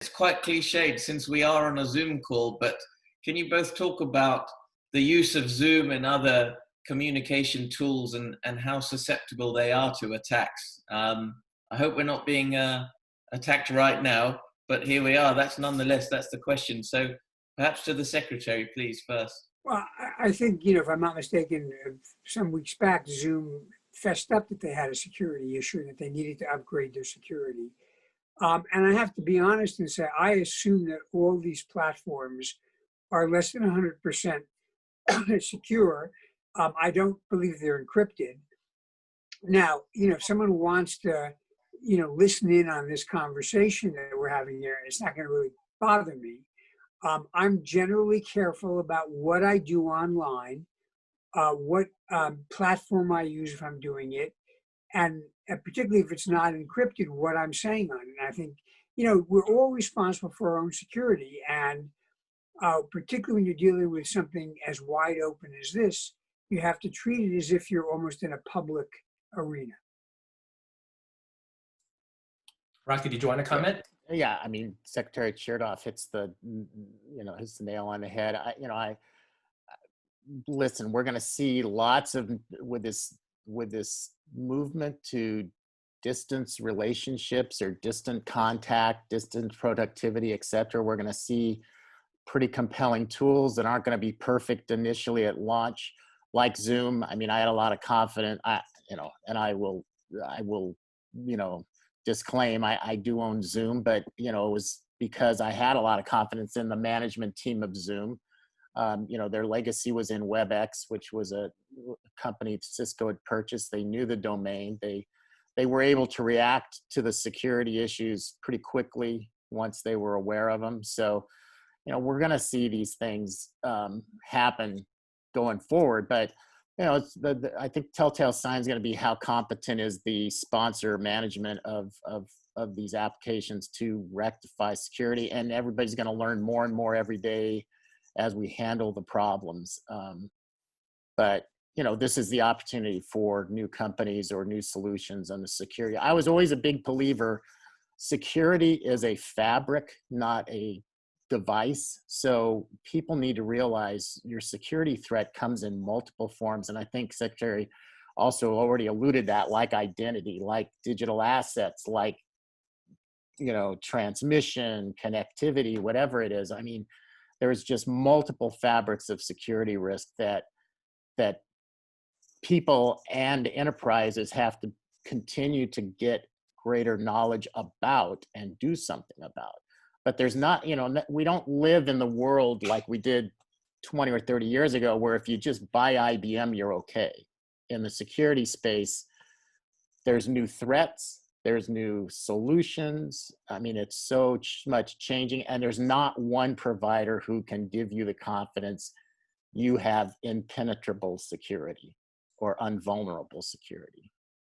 It's quite cliched since we are on a Zoom call, but can you both talk about the use of Zoom and other communication tools and how susceptible they are to attacks? I hope we're not being attacked right now, but here we are. That's the question. So perhaps to the secretary, please, first. Well, I think, if I'm not mistaken, some weeks back, Zoom fessed up that they had a security issue and that they needed to upgrade their security. And I have to be honest and say, I assume that all these platforms are less than 100% secure. I don't believe they're encrypted. Now, if someone wants to, listen in on this conversation that we're having here, it's not going to really bother me. I'm generally careful about what I do online, what platform I use if I'm doing it, and particularly if it's not encrypted, what I'm saying on it. And I think, we're all responsible for our own security. And particularly when you're dealing with something as wide open as this, you have to treat it as if you're almost in a public arena. Rocky, did you want to comment? Yeah, I mean, Secretary Chertoff hits the nail on the head. Listen, we're going to see lots of with this movement to distance relationships or distant contact, distant productivity, et cetera. We're going to see pretty compelling tools that aren't going to be perfect initially at launch, like Zoom. I mean, I had a lot of confidence, and I will, disclaim I do own Zoom, but it was because I had a lot of confidence in the management team of Zoom. Their legacy was in WebEx, which was a company Cisco had purchased. They knew the domain. They were able to react to the security issues pretty quickly once they were aware of them. So, we're going to see these things happen going forward. But I think telltale sign is going to be how competent is the sponsor management of these applications to rectify security, and everybody's going to learn more and more every day as we handle the problems. But this is the opportunity for new companies or new solutions on the security. I was always a big believer. Security is a fabric, not a device. So people need to realize your security threat comes in multiple forms. And I think Secretary also already alluded that, like identity, like digital assets, like, transmission, connectivity, whatever it is. I mean, there's just multiple fabrics of security risk that people and enterprises have to continue to get greater knowledge about and do something about. But there's not, we don't live in the world like we did 20 or 30 years ago, where if you just buy IBM, you're okay. In the security space, there's new threats, there's new solutions. I mean, it's so much changing, and there's not one provider who can give you the confidence you have impenetrable security or unvulnerable security.